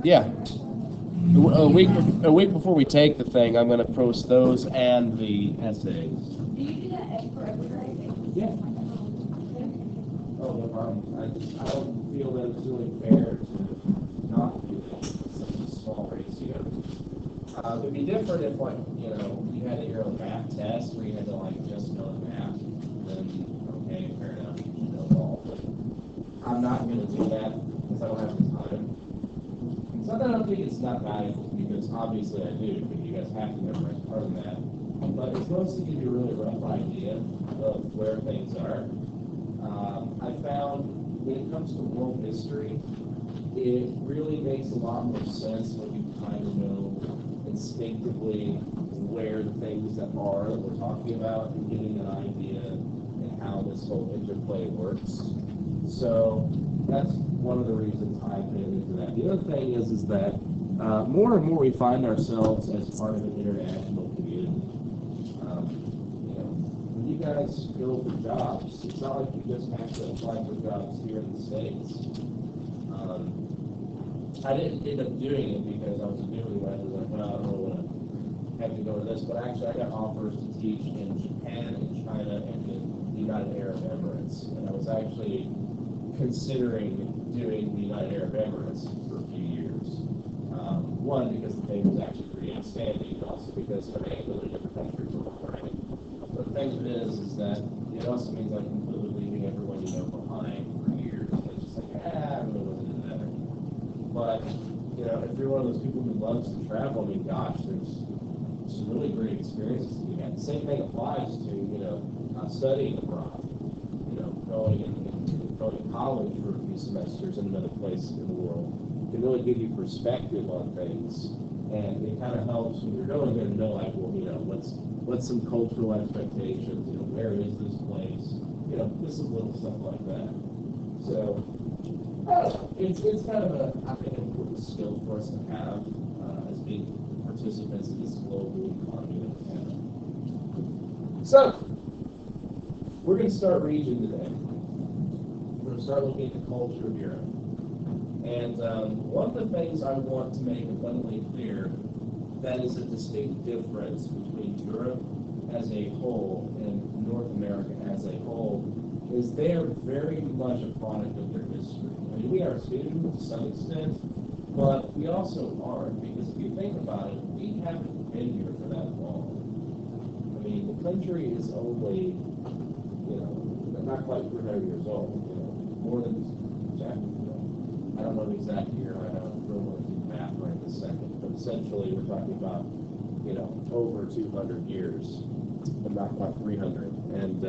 Yeah. A week before we take the thing, I'm going to post those and the essays. Do you do that for every grade? Yeah. Oh, no problem. I don't feel that it's really fair to not do it in such a small ratio. It would be different if, like, you had your own math test where you had to, like, just know math. Then, okay, fair enough, you should know it all. But I'm not going to do that because I don't have the time. It's not that I don't think it's not valuable, because obviously I do, but you guys have to memorize part of that. But it's mostly to give you a really rough idea of where things are. I found when it comes to world history, it really makes a lot more sense when you kind of know instinctively where the things that are that we're talking about and getting an idea and how this whole interplay works. So that's one of the reasons I pay into that. The other thing is that more and more we find ourselves as part of an international community. When you guys go for jobs, it's not like you just have to apply for jobs here in the States. I didn't end up doing it because I was a newlywed. I was like, well, I don't know what I have to go to this, but actually I got offers to teach in Japan and China and the United Arab Emirates, and I was actually considering doing the United Arab Emirates for a few years. One, because the pay was actually pretty outstanding, and also because they're a completely different country from where I'm. But the thing is that it also means I'm completely leaving everyone behind for years. It's just like, I really wasn't into that anymore. But if you're one of those people who loves to travel, I mean, gosh, there's some really great experiences to be had. The same thing applies to studying abroad. Going to college for a few semesters in another place in the world can really give you perspective on things, and it kind of helps when you're going there to know, like, well, what's some cultural expectations, where is this place, this is little stuff like that. So, it's kind of I think, an important skill for us to have as being participants in this global economy that we have. So, we're going to start region today. We're going to start looking at the culture of Europe. And one of the things I want to make abundantly clear that is a distinct difference between Europe as a whole and North America as a whole is they are very much a product of their history. I mean, we are too, to some extent, but we also aren't, because if you think about it, we haven't been here for that long. I mean, the country is only, not quite 300 years old, more than exactly. I don't know the exact year. I don't really want to do math right this second, but essentially we're talking about, over 200 years, but not quite 300. And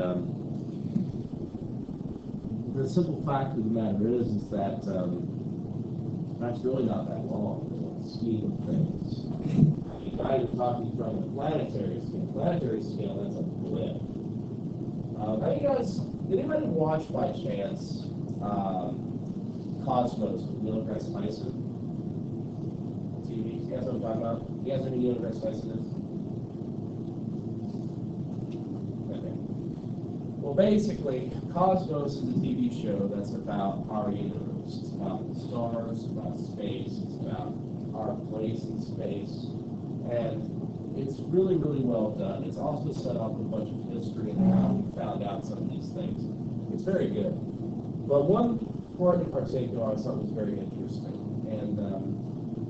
the simple fact of the matter is that that's really not that long in the scheme of things. I mean, I am talking from a planetary scale. Planetary scale, that's a blip. Did anybody watch by chance Cosmos with Neil deGrasse Tyson? TV? You guys know what I'm talking about? You guys know who Neil deGrasse Tyson is? Okay. Well, basically, Cosmos is a TV show that's about our universe. It's about the stars, about space, it's about our place in space. And it's really, really well done. It's also set up a bunch of history and how we found out some of these things. It's very good. But one part in particular I thought was very interesting. And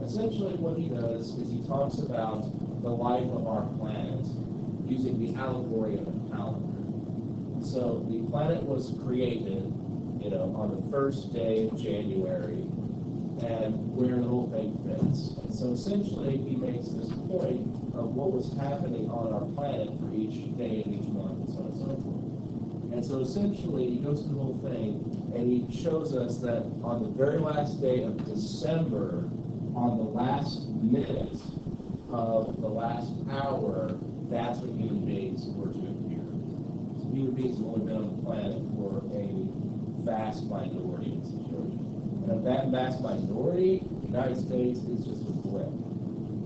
essentially what he does is he talks about the life of our planet using the allegory of a calendar. So the planet was created, on the first day of January, and where the whole thing fits. And so essentially he makes this point of what was happening on our planet for each day and each month and so on and so forth. And so essentially he goes through the whole thing and he shows us that on the very last day of December, on the last minute of the last hour, that's when human beings were to appear. So human beings have only been on the planet for a vast minority of the situation. And of that vast minority, the United States is just a blip.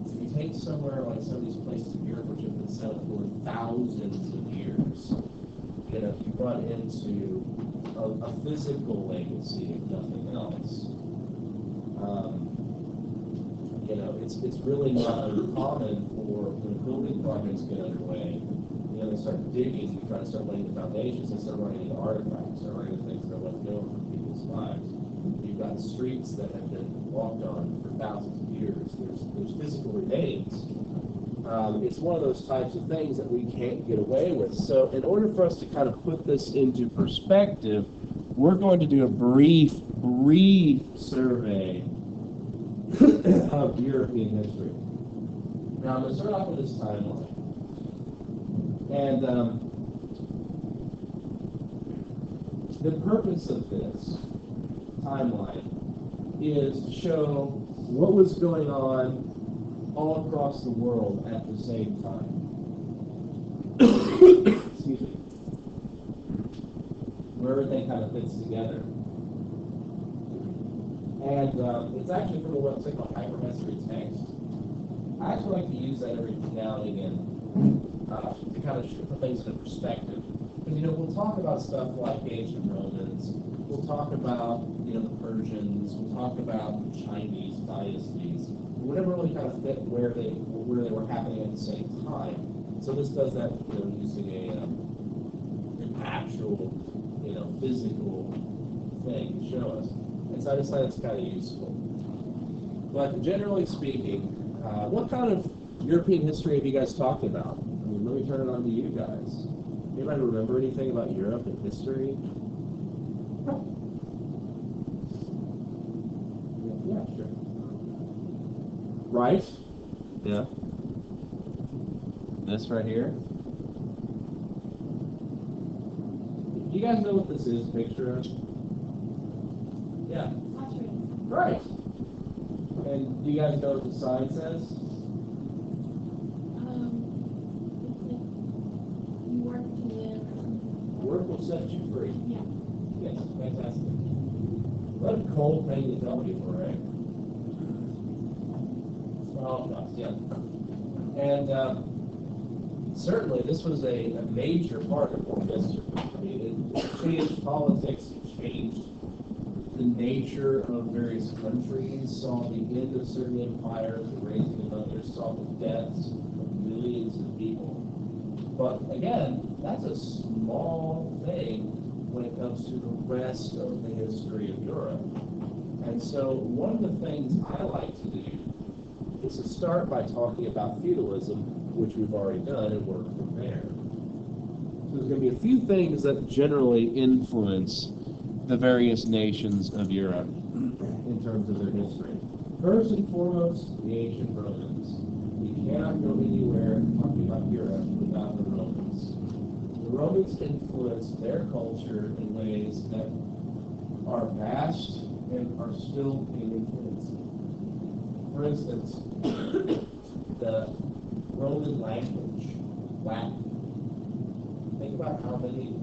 If you take somewhere like some of these places in Europe which have been settled for thousands of years, you run into a physical legacy, if nothing else. it's really not uncommon for when building projects get underway, you know, they start digging, you try to start laying the foundations, they start running into artifacts, start running into things that are left over from people's lives. You've got streets that have been walked on for thousands of years. There's physical remains. It's one of those types of things that we can't get away with. So in order for us to kind of put this into perspective, we're going to do a brief survey of European history. Now I'm going to start off with this timeline. And the purpose of this timeline is to show what was going on all across the world at the same time. Excuse me. Where everything kind of fits together. And it's actually from a website called Hyperhistory Text. I actually like to use that every now and again to kind of put things into perspective. Because, you know, we'll talk about stuff like ancient Romans, we'll talk about, you know, the Persians, we'll talk about the Chinese dynasties. We wouldn't really kind of fit where they were happening at the same time. So this does that, you know, using an actual, you know, physical thing to show us. And so I decided it's kind of useful. But generally speaking, what kind of European history have you guys talked about? I mean, let me turn it on to you guys. Anybody remember anything about Europe and history? Yeah, sure. Right? Yeah. This right here. Do you guys know what this is, picture of? Yeah. Right. And do you guys know what the sign says? You work to live. Work will set you free. Yeah. Yes, fantastic. What a cold thing to tell people, right? Well, yeah. And certainly this was a major part of world history. I mean, it changed politics, it changed the nature of various countries, saw the end of certain empires, the raising of others, saw the deaths of millions of people. But again, that's a small thing when it comes to the rest of the history of Europe. And so one of the things I like to do is to start by talking about feudalism, which we've already done, and work from there. So there's going to be a few things that generally influence the various nations of Europe in terms of their history. First and foremost, the ancient Romans. You cannot go anywhere talking about Europe without the Romans. The Romans influenced their culture in ways that are vast and are still being influenced. For instance, the Roman language, Latin. Think about how many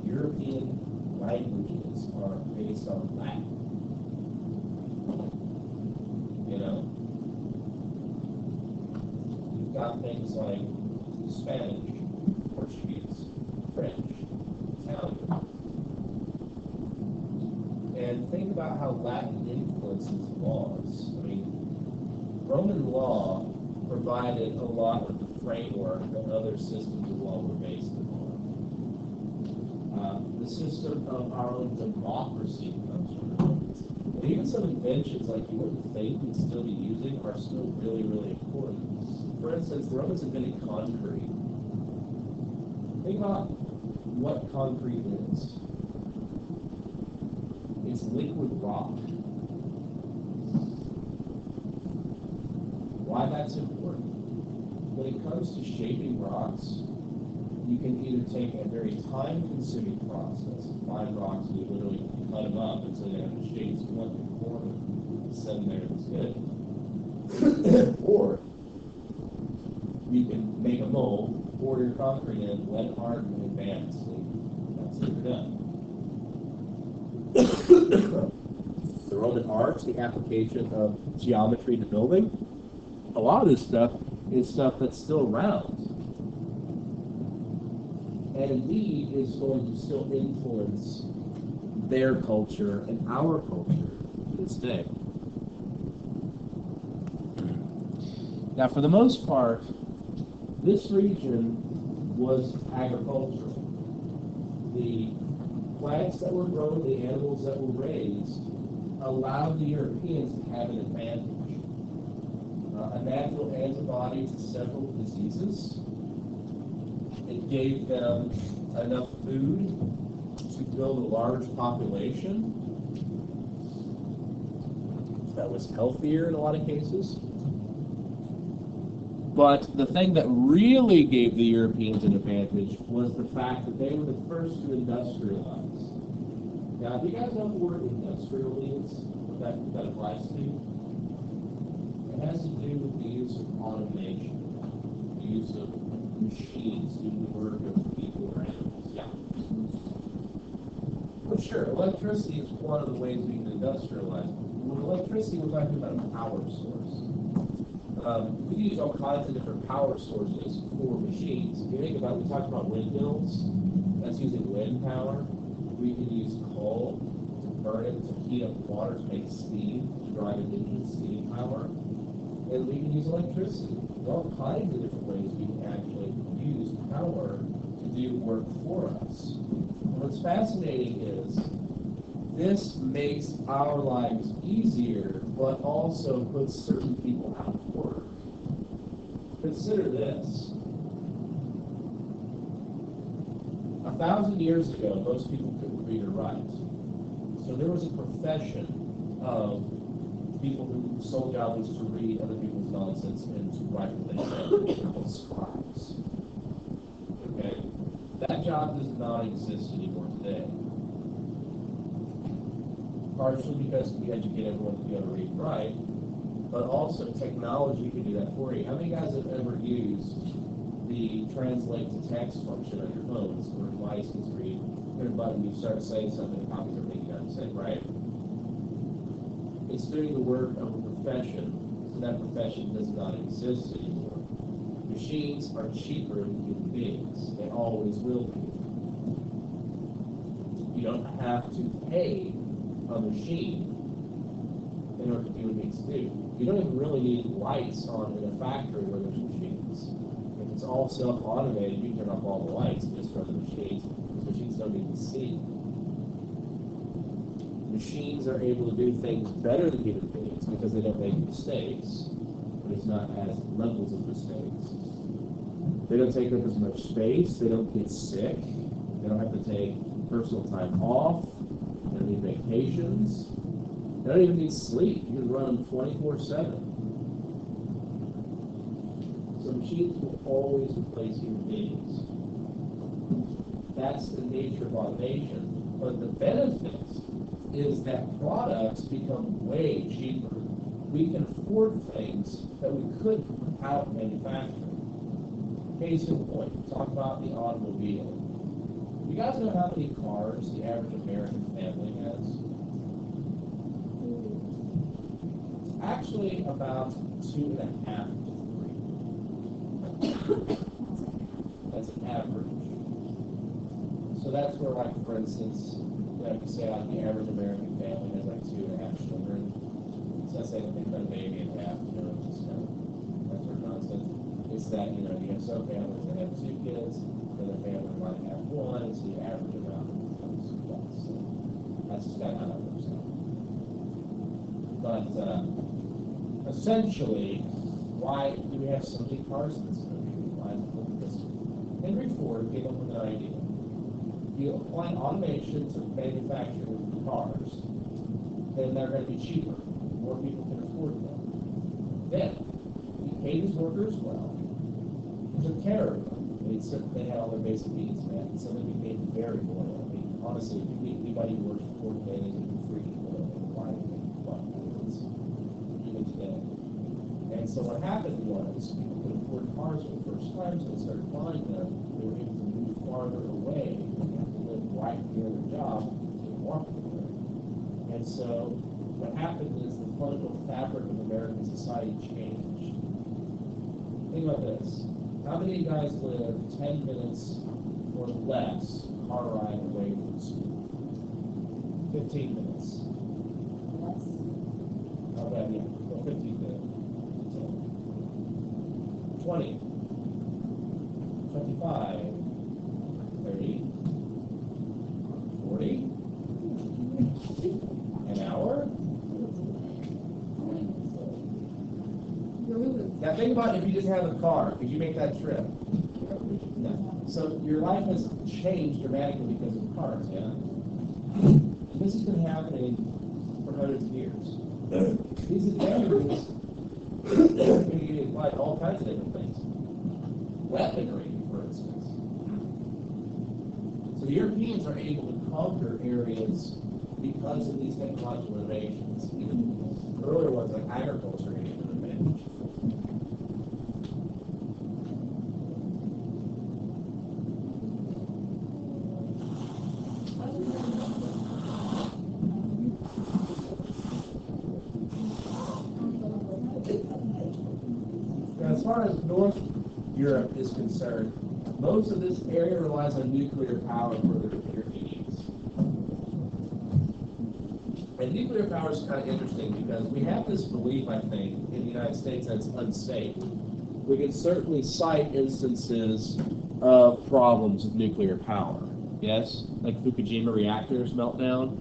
European languages are based on Latin. You know? You've got things like Spanish, Portuguese, French, Italian. And think about how Latin influences laws. I mean, Roman law provided a lot of the framework that other systems of law were based upon. The system of our own democracy comes from the Romans. And even some inventions like you wouldn't think we'd still be using are still really, really important. For instance, the Romans invented concrete. Think about what concrete is. It's liquid rock. Why that's important? When it comes to shaping rocks, you can either take a very time-consuming process, find rocks, and you literally cut them up until they have the shapes you want in the corner, and set them there and it's good. Or you can make a mold, pour your concrete in, let it harden, and bam, that's it, you're done. The Roman arts, the application of geometry to building, a lot of this stuff is stuff that's still around. And indeed is going to still influence their culture and our culture to this day. Now, for the most part, this region was agricultural. The plants that were grown, the animals that were raised, allowed the Europeans to have an advantage. A natural antibody to several diseases. It gave them enough food to build a large population that was healthier in a lot of cases. But the thing that really gave the Europeans an advantage was the fact that they were the first to industrialize. Now, do you guys know what the word industrial means? What that applies to? It has to do with the use of automation, the use of machines doing the work of people or animals. Yeah. Well, sure, electricity is one of the ways we can industrialize. With electricity, we're talking about a power source. We can use all kinds of different power sources for machines. If you think about, we talked about windmills, that's using wind power. We can use coal to burn it, to heat up water, to make steam, to drive an engine, steam power. And we can use electricity. There are all kinds of different ways we can actually use power to do work for us. And what's fascinating is this makes our lives easier, but also puts certain people out of work. Consider this. 1,000 years ago, most people couldn't read or write. So there was a profession of people whose sole job was to read other people's nonsense and to write what they said, called scribes. Okay? That job does not exist anymore today. Partially because we educate everyone to be able to read and write, but also technology can do that for you. How many guys have ever used the translate to text function on your phones where a device can read, hit a button, you start saying something, it copies everything you got to say, right? It's doing the work of a profession, so that profession does not exist anymore. Machines are cheaper than human beings. They always will be. You don't have to pay a machine in order to do what it needs to do. You don't even really need lights on in a factory where there's machines. If it's all self-automated, you can turn off all the lights and just run the machines. The machines don't need to see. Machines are able to do things better than human beings because they don't make mistakes. There's not as levels of mistakes. They don't take up as much space. They don't get sick. They don't have to take personal time off. They don't need vacations. They don't even need sleep. You can run them 24/7. So machines will always replace human beings. That's the nature of automation. But the benefit is that products become way cheaper. We can afford things that we couldn't without manufacturing. Case in point, talk about the automobile. You guys know how many cars the average American family has? Actually, about 2.5 to 3. That's an average. So that's where, like, for instance, if you say like the average American family has like 2.5 children, so I say they think about a baby and a half, just kind of that sort of nonsense. It's that, you have some families that have 2 kids, another family might have 1, so the average amount becomes 1. So that's just kind of how that works out. But essentially, why do we have so many cars in this country? Why is it like this? Henry Ford came up with an idea. You apply automation to manufacture cars, then they're going to be cheaper. More people can afford them. Then, he paid his workers well. He took care of them. They had all their basic needs met, and so they became very loyal. I mean, honestly, if you meet anybody who works for Ford today, they can freaking loyal. Why do they even today? And so what happened was, people could afford cars for the first time, so they started buying them. They were able to move farther away. Right near their job in Washington. And so what happened is the political fabric of American society changed. Think about this. How many of you guys live 10 minutes or less car ride away from school? 15 minutes. Less? Oh, yeah, well, 15 minutes. 20, 25, 30, 40, an hour? Now think about if you just have a car, could you make that trip? No. So your life has changed dramatically because of cars, yeah? This has been happening for hundreds of years. These advantages can be applied to all kinds of different things. Weaponry, for instance. So Europeans are able to conquer areas because of these technological innovations. Even earlier ones like agriculture gave them an advantage. Now, as far as North Europe is concerned, most of this area relies on nuclear power for their energy needs. And nuclear power is kind of interesting because we have this belief, I think, in the United States that it's unsafe. We can certainly cite instances of problems with nuclear power. Yes, like Fukushima reactors meltdown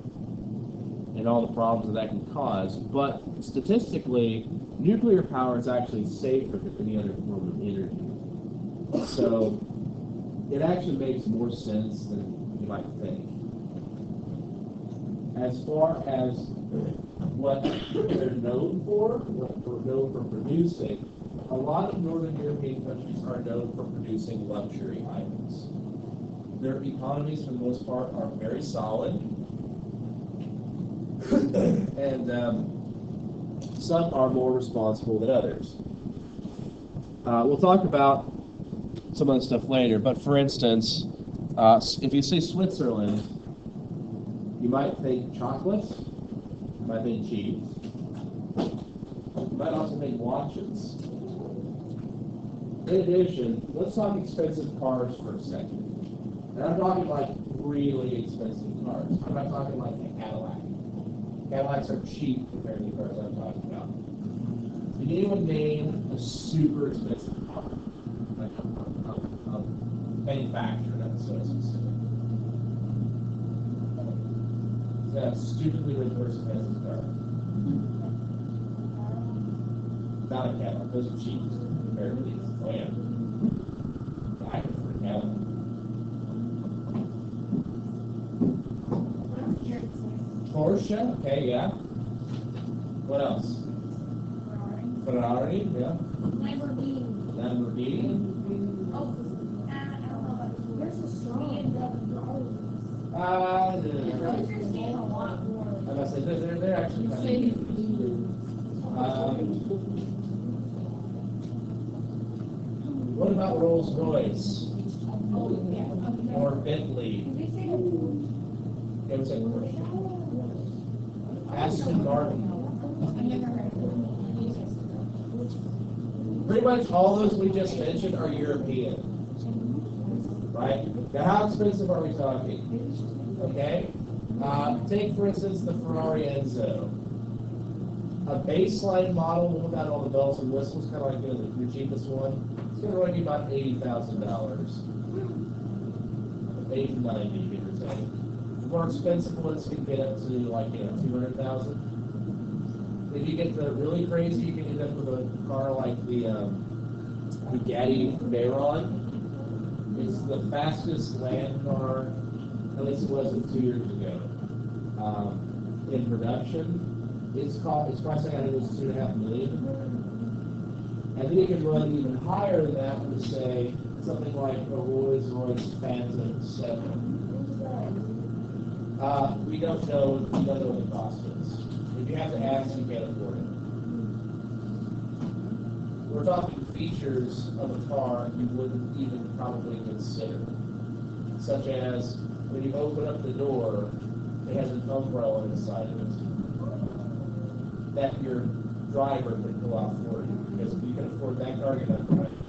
and all the problems that can cause. But statistically, nuclear power is actually safer than any other form of energy. So it actually makes more sense than you might think. As far as what they're known for, what we're known for producing, a lot of Northern European countries are known for producing luxury items. Their economies, for the most part, are very solid. And some are more responsible than others. We'll talk about some of the stuff later, but for instance, if you say Switzerland, you might think chocolate, you might think cheese, you might also think watches. In addition, let's talk expensive cars for a second. And I'm talking like really expensive cars. I'm not talking like a Cadillac. Cadillacs are cheap compared to the cars I'm talking about. Can anyone name a super expensive car? Like a manufacturer, that's so specific. Is that a stupidly rich person has his car? Not a Cadillac, those are cheap compared to these. Oh yeah. I prefer a Cadillac. Porsche, okay, yeah. What else? Ferrari, yeah. Lamborghini. Oh, I don't know about yours. Yours is strong. Yours is getting a lot more. I must say, they're actually kind of what about Rolls-Royce? Oh, yeah. Or Bentley? It was a Aston Martin. Pretty much all those we just mentioned are European. Right? Now, how expensive are we talking? Okay? Take, for instance, the Ferrari Enzo. A baseline model without all the bells and whistles, kind of like the cheapest one, it's going to run you about $80,000. 80 to 90, give or take. The more expensive ones can get up to like, 200,000. If you get the really crazy, you can end up with a car like the Bugatti Veyron. It's the fastest land car, at least it was 2 years ago, in production. It's pricing, I think it was $2.5 million. And then you can run even higher than that to say something like a Rolls-Royce Phantom 7. We don't know what the cost is. If you have to ask, you can't afford it. We're talking features of a car you wouldn't even probably consider, such as when you open up the door, it has an umbrella inside of it that your driver could pull out for you. Because if you can afford that car, you're not driving.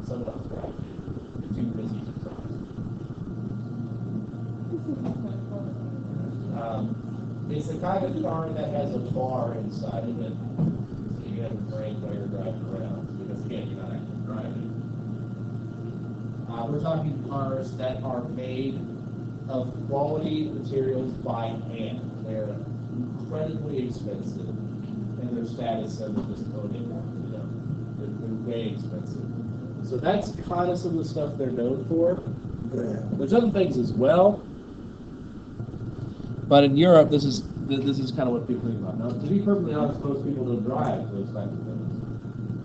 Someone else drives you. You're too busy to drive. It's the kind of car that has a bar inside of it, so you have a drink while you're driving around. Because again, you're not actually We're talking cars that are made of quality materials by hand. They're incredibly expensive, and their status symbols just code it. They're way expensive. So that's kind of some of the stuff they're known for. There's other things as well, but in Europe, this is kind of what people think about. Now, to be perfectly honest, most people don't drive those types of things.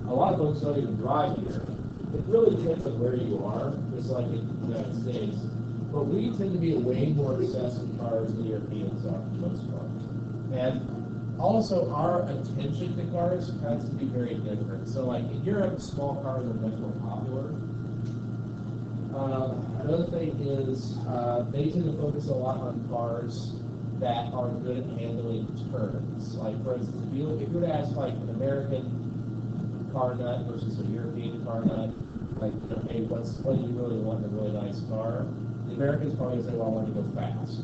A lot of folks don't even drive here. It really depends on where you are, just like in the United States. But we tend to be way more obsessed with cars than Europeans are, for the most part. And also, our attention to cars tends to be very different. So, like in Europe, small cars are much more popular. Another thing is they tend to focus a lot on cars that are good at handling turns. Like, for instance, if you were to ask like an American car nut versus a European car nut, like, hey, what do you really want in a really nice car? The Americans probably say, well, I want to go fast.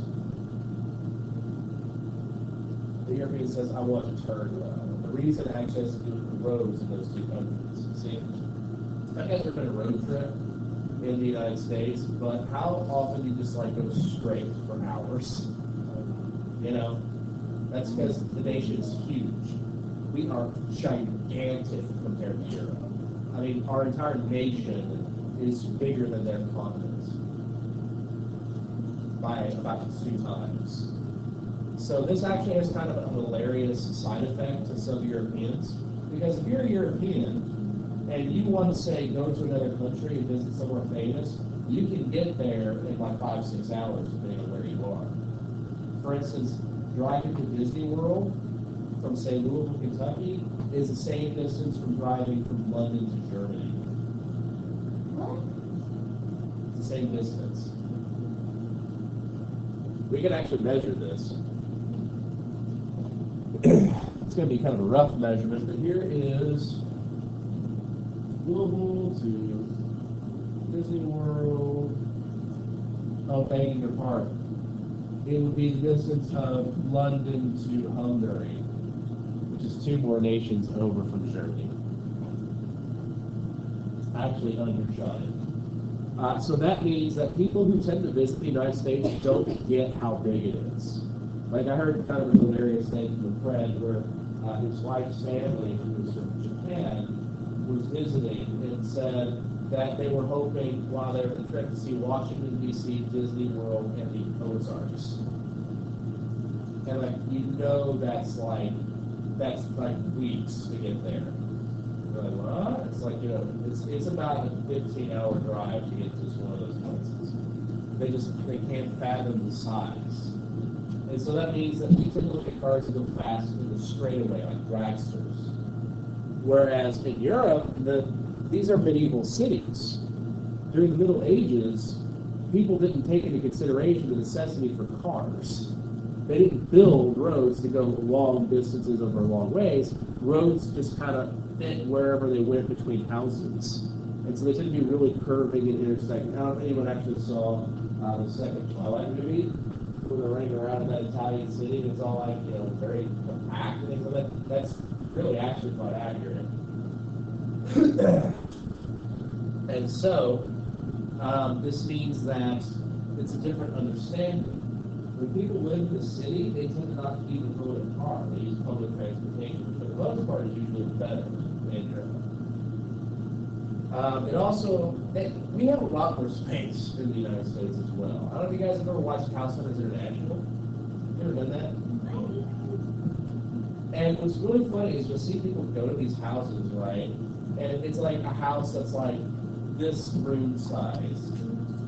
The European says, I want to turn well. The reason actually has to do with the roads in those two countries. See, I've never been a road trip in the United States, but how often do you just like go straight for hours? You know, that's because the nation is huge. We are gigantic compared to Europe. I mean, our entire nation is bigger than their continent by about 2 times. So this actually has kind of a hilarious side effect to some Europeans, because if you're a European and you want to say go to another country and visit somewhere famous, you can get there in like 5-6 hours depending on where you are. For instance, driving to Disney World from, say, Louisville, Kentucky, is the same distance from driving from London to Germany. What? It's the same distance. We can actually measure this. It's going to be kind of a rough measurement, but here is Louisville to Disney World. Oh, begging your pardon. It would be the distance of London to Hungary, which is 2 more nations over from Germany. Actually undershot it. So that means that people who tend to visit the United States don't get how big it is. Like, I heard kind of a hilarious thing from a friend where his wife's family, who was from Japan, was visiting and said that they were hoping while they were on the trip to see Washington, D.C., Disney World, and the Ozarks. And like, you know, that's like weeks to get there. You're like, what? It's like, you know, it's about a 15-hour drive to get to just one of those places. They can't fathom the size. And so that means that we can look at cars that go fast in the straightaway, like dragsters. Whereas in Europe, these are medieval cities. During the Middle Ages, people didn't take into consideration the necessity for cars. They didn't build roads to go long distances over long ways. Roads just kind of fit wherever they went between houses. And so they tend to be really curving and intersecting. I don't know if anyone actually saw the second Twilight movie, where they're running around in that Italian city, and it's all like, you know, very compact and things like that. That's really actually quite accurate. And so, this means that it's a different understanding. When people live in the city, they tend not to even go in a car. They use public transportation, which for the most part is usually better in Europe. It also, we have a lot more space in the United States as well. I don't know if you guys have ever watched House Hunters International. You ever done that? And what's really funny is you'll see people go to these houses, right? And it's like a house that's like this room size.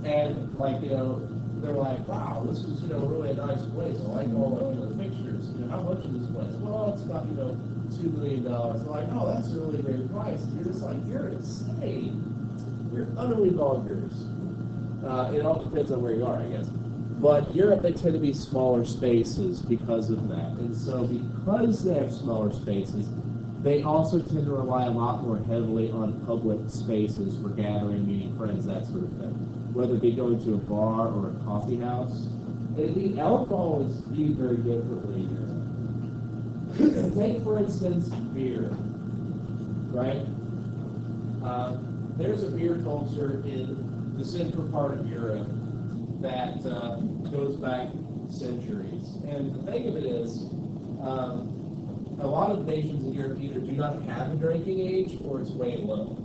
And like, you know, they're like, wow, this is, you know, really a nice place. I like all the, you know, pictures. You know, how much is this place? Well, it's about, you know, $2 million. They're like, oh, that's a really great price. And you're just like, you're insane. You're utterly bonkers. It all depends on where you are, I guess. But Europe, they tend to be smaller spaces because of that. And so because they have smaller spaces, they also tend to rely a lot more heavily on public spaces for gathering, meeting friends, that sort of thing. Whether it be going to a bar or a coffee house. And the alcohol is viewed very differently here. Take, for instance, beer, right? There's a beer culture in the central part of Europe that goes back centuries. And the thing of it is, a lot of nations in Europe either do not have a drinking age or it's way low.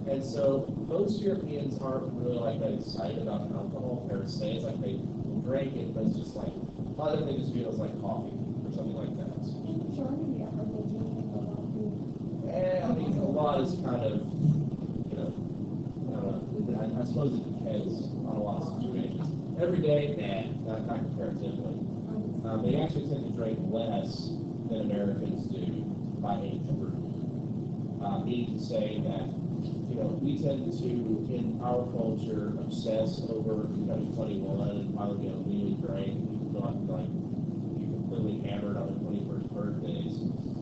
And so most Europeans aren't really like that excited about alcohol per se. It's like they drink it, but it's just like, a lot of them just feel it's like coffee or something like that. In Germany, are they drinking a lot of And I mean, a lot is kind of, you know, I suppose it depends on a lot of situations. Every day, not comparatively. They actually tend to drink less than Americans do by age group. Meaning to say that, you know, we tend to, in our culture, obsess over becoming 21 and finally get a really drink. People go out and like be completely hammered on their 21st birthdays.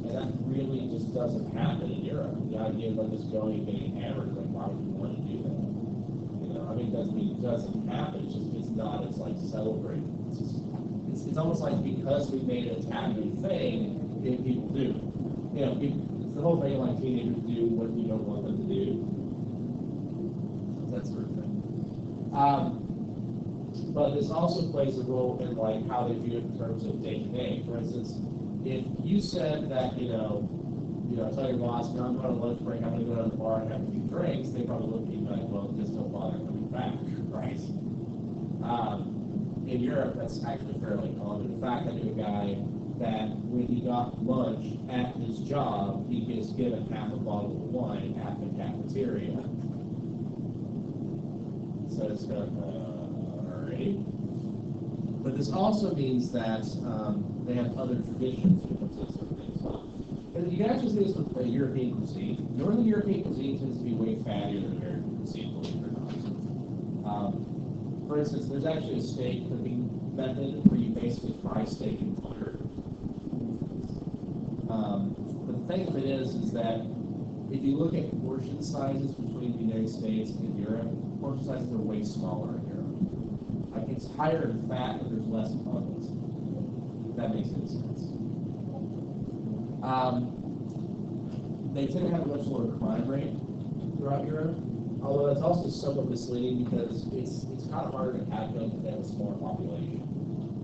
And that really just doesn't happen in Europe. The idea of like just going and getting hammered, like, why would you want to do that? You know, I mean, it doesn't mean it doesn't happen. It's just, it's not as like celebrated. It's almost like because we made it a taboo thing, people do. You know, it's the whole thing like teenagers do what you don't want them to do. That sort of thing. But this also plays a role in like how they view it in terms of day to day. For instance, if you said that, tell your boss, no, I'm going to lunch break, I'm going to go to the bar and have a few drinks, they probably look at you like, well, just don't bother coming back, right? In Europe, that's actually fairly common. In fact, I knew a guy that when he got lunch at his job, he gets given half a bottle of wine at the cafeteria. So it's kind of, all right. But this also means that they have other traditions when it comes to certain things. And you can actually see this with the European cuisine. Northern European cuisine tends to be way fattier than American cuisine, believe it or not. For instance, there's actually a steak cooking method where you basically fry steak in butter. But the thing of it is that if you look at portion sizes between the United States and Europe, portion sizes are way smaller in Europe. Like it's higher in fat, but there's less of it. If that makes any sense. They tend to have a much lower crime rate throughout Europe. Although that's also somewhat misleading because it's kind of harder to calculate if they have a smaller population.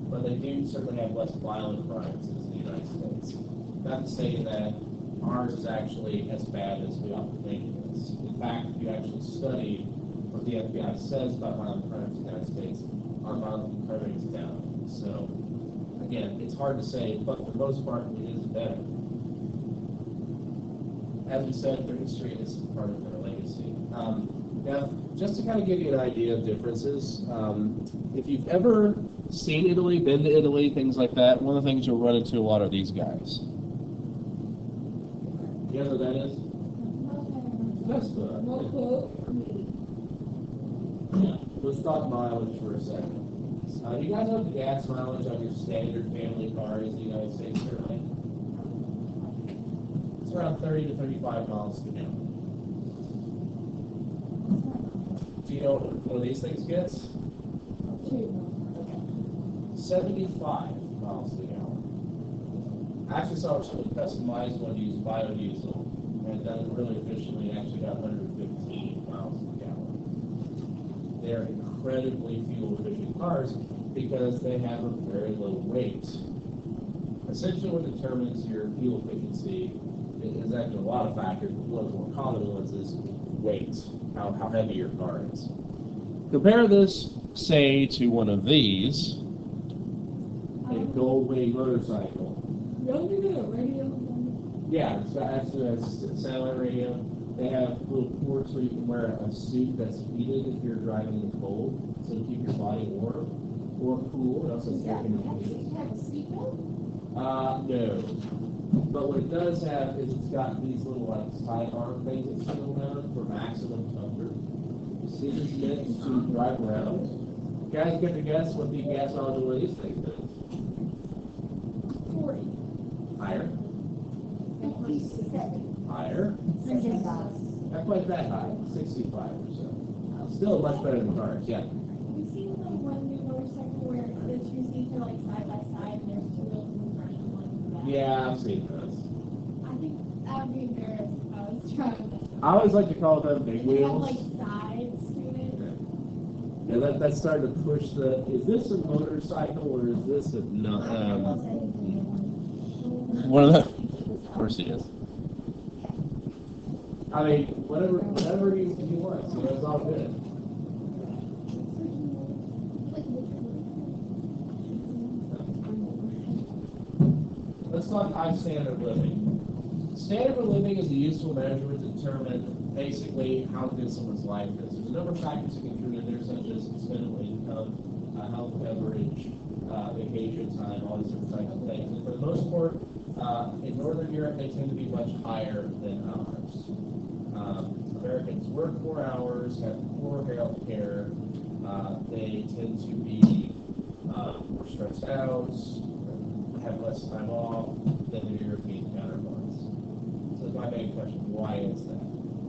But they do certainly have less violent crimes as the United States. Not to say that ours is actually as bad as we often think it is. In fact, if you actually study what the FBI says about violent crimes in the United States, our violent crime rate is down. So, again, it's hard to say, but for the most part, it is better. As we said, their history is part of their legacy. Now, just to kind of give you an idea of differences, if you've ever seen Italy, been to Italy, things like that, one of the things you'll run into a lot are these guys. You know what that is? Vespa. Yeah. Let's talk mileage for a second. You guys know the gas mileage on your standard family cars in the United States, certainly? It's around 30 to 35 miles per gallon. Do you know what one of these things gets? 75 miles per gallon. I actually saw a customized one to use biodiesel, and it done it really efficiently, actually got 115 miles per gallon. They're incredibly fuel-efficient cars because they have a very low weight. Essentially what determines your fuel efficiency is actually a lot of factors, but one of the more common ones is weight, how heavy your car is. Compare this, say, to one of these, a Goldwing motorcycle. Don't you get a radio? Yeah, it's got actually a satellite radio. They have little ports where you can wear a suit that's heated if you're driving in the cold, so to keep your body warm or cool. It also has air conditioning. Have a seatbelt? No. But what it does have is it's got these little like sidearm things that settle down for maximum comfort. See this meant to drive around. You guys get to guess what the gas mileage of one of these things is. 40. Higher. 57. Higher. 65. Not quite that high. 65 or so. Still much better than cars, yeah. We see one new motorcycle where the two seats are like side by side and there's two wheels in front and one in the back. Yeah, I've seen those. I think that would be embarrassing if I was driving this. I always like to call them big They have wheels. like sides to it. And that's starting to push the, is this a motorcycle or is this a, no, One of the, of course he is. I mean, whatever he wants, you know, it's all good. Let's talk high standard of living. Standard of living is a useful measurement to determine basically how good someone's life is. There's a number of factors that can contribute there, such as expendable income, health coverage, vacation time, all these different types of things. And for the most part, in Northern Europe, they tend to be much higher than ours. Americans work more hours, have poor health care, they tend to be more stressed out, have less time off than their European counterparts. So my main question, why is that?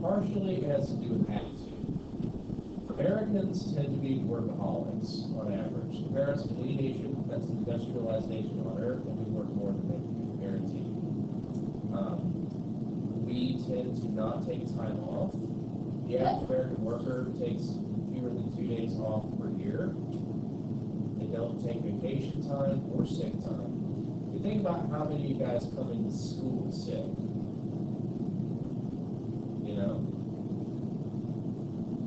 Partially it has to do with attitude. Americans tend to be workaholics on average. In comparison to any nation that's an industrialized nation on earth, and we work more than they do, guaranteed. We tend to not take time off. The average American worker takes fewer than 2 days off per year. They don't take vacation time or sick time. If you think about how many of you guys come into school sick, you know?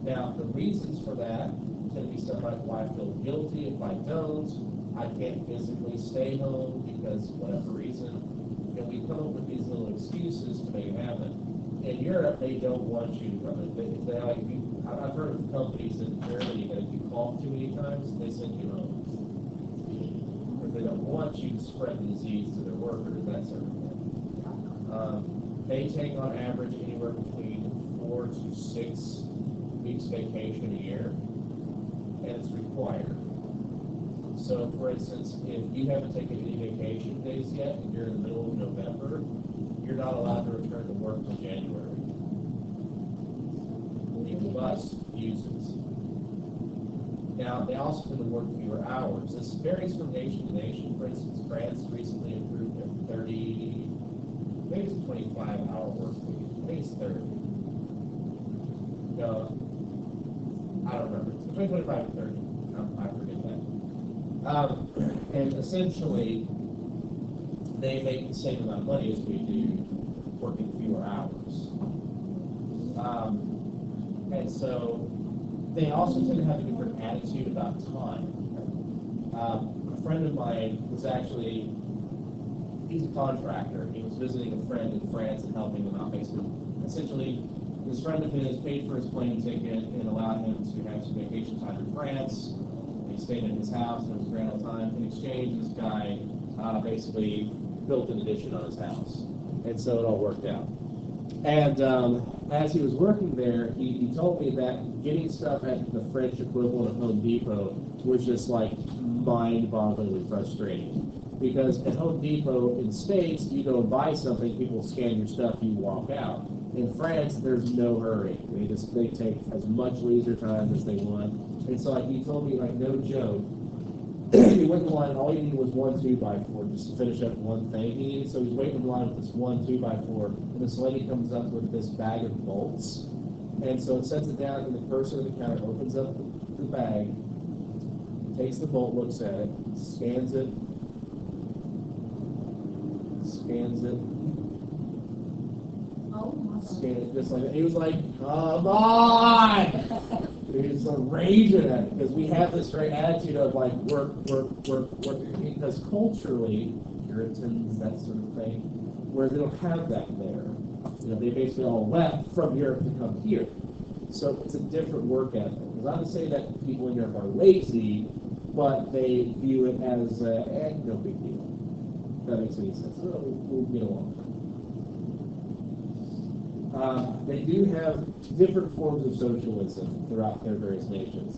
Now, the reasons for that tend to be stuff like, well, I feel guilty if I don't. I can't physically stay home because whatever reason. And we come up with these little excuses to make it happen. In Europe, they don't want you to come in. They like, I've heard of companies in Germany that if you cough too many times, they send you home. Because they don't want you to spread the disease to their workers, that sort of thing. They take on average anywhere between 4 to 6 weeks vacation a year, and it's required. So, for instance, if you haven't taken any vacation days yet, and you're in the middle of November, you're not allowed to return to work until January. You must use it. Now, they also tend to work fewer hours. This varies from nation to nation. For instance, France recently improved their 30, maybe it's a 25-hour work week. I think it's 30. No, I don't remember. It's between 25 and 30. I forget that. And essentially, they make the same amount of money as we do, working fewer hours. And so they also tend to have a different attitude about time. A friend of mine was actually, he's a contractor. He was visiting a friend in France and helping him out. Basically, essentially, this friend of his paid for his plane ticket and allowed him to have some vacation time in France. He stayed in his house, and it was grand old time. In exchange, this guy basically built an addition on his house. And so it all worked out. And as he was working there, he told me that getting stuff at the French equivalent of Home Depot was just like mind-bogglingly frustrating. Because at Home Depot in the States, you go and buy something, people scan your stuff, you walk out. In France, there's no hurry. They take as much leisure time as they want. And so like he told me, like, no joke, he went in line and all he needed was 1 2x4 just to finish up one thing he needed. So he's waiting in line with this 1 2x4, and this lady comes up with this bag of bolts. And so it sets it down, and the person at the counter opens up the bag, takes the bolt, looks at it, scans it, just like that. He was like, come on! He was so raging at it, because we have this great attitude of like work, because culturally, Puritans, that sort of thing, where they don't have that there. You know, they basically all left from Europe to come here. So it's a different work ethic. It's not to say that people in Europe are lazy, but they view it as no big deal. If that makes any sense. We'll get along. They do have different forms of socialism throughout their various nations.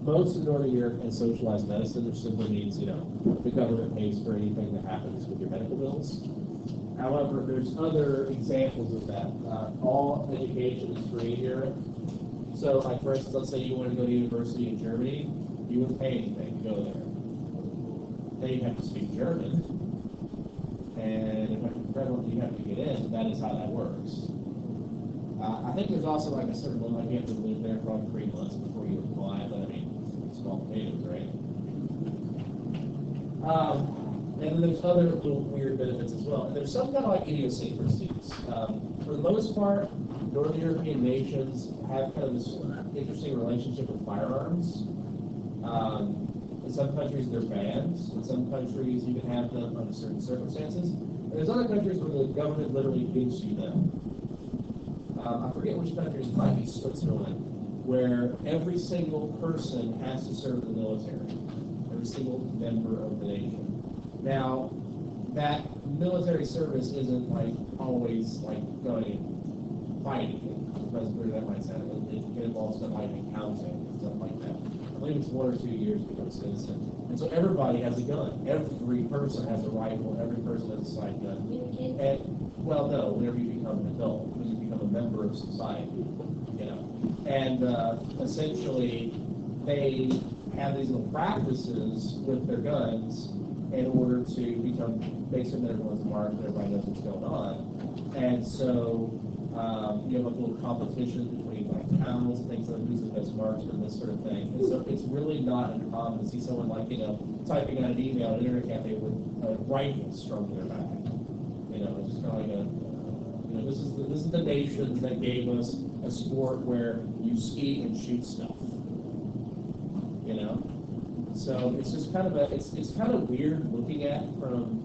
Most of Northern Europe has socialized medicine, which simply means, you know, the government pays for anything that happens with your medical bills. However, there's other examples of that. All education is free here. So, like, for instance, let's say you want to go to university in Germany, you wouldn't pay anything to go there. Then you have to speak German, and if you're prevalent, you have to get in. That is how that works. I think there's also like a certain limit, like you have to live there for like 3 months before you apply, but I mean, small potatoes, right? And then there's other little weird benefits as well. And there's some kind of like idiosyncrasies. For the most part, Northern European nations have kind of this interesting relationship with firearms. In some countries they're banned. In some countries you can have them under certain circumstances. And there's other countries where the government literally gives you them. I forget which countries, it might be Switzerland, where every single person has to serve in the military. Every single member of the nation. Now, that military service isn't like always like going and fighting. As weird that might sound, it can involve stuff like accounting and stuff like that. I believe it's 1 or 2 years to become a citizen. And so everybody has a gun. Every person has a rifle. Every person has a side gun. And well, no, whenever you become an adult, when you become a member of society, you know. And essentially, they have these little practices with their guns in order to become basically when everyone's marked and everybody knows what's going on. And so you have like little competitions between like towns and things like who's the best marksman, this sort of thing. And so it's really not uncommon to see someone like, you know, typing out an email at an internet cafe with a rifle strung to their back. You know, it's just kind of like a, you know, this is the nation that gave us a sport where you ski and shoot stuff. You know? So it's just kind of it's kind of weird looking at from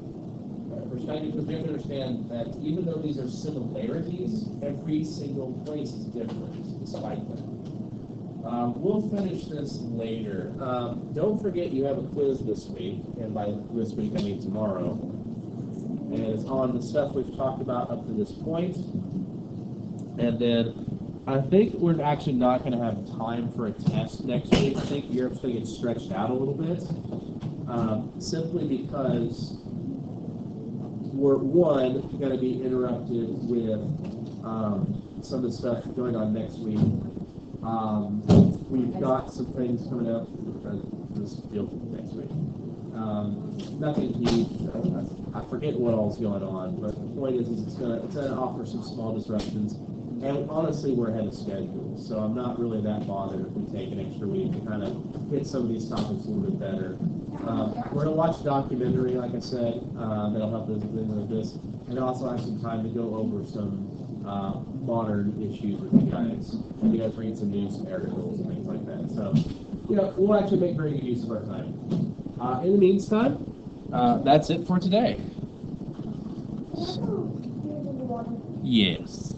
perspective, because we have to understand that even though these are similarities, every single place is different, despite that. We'll finish this later. Don't forget you have a quiz this week, and by this week I mean tomorrow. And it's on the stuff we've talked about up to this point. And then I think we're actually not going to have time for a test next week. I think Europe's going to get stretched out a little bit, simply because we're, one, going to be interrupted with some of the stuff going on next week. We've got some things coming up this field next week. Nothing huge. I forget what all's going on, but the point is it's going to offer some small disruptions. And honestly, we're ahead of schedule, so I'm not really that bothered if we take an extra week to kind of hit some of these topics a little bit better. We're going to watch a documentary, like I said, that'll help us with this, and also have some time to go over some modern issues with you guys. And you guys read some news articles and things like that. So, you know, we'll actually make very good use of our time. In the meantime, that's it for today. Oh, Yes.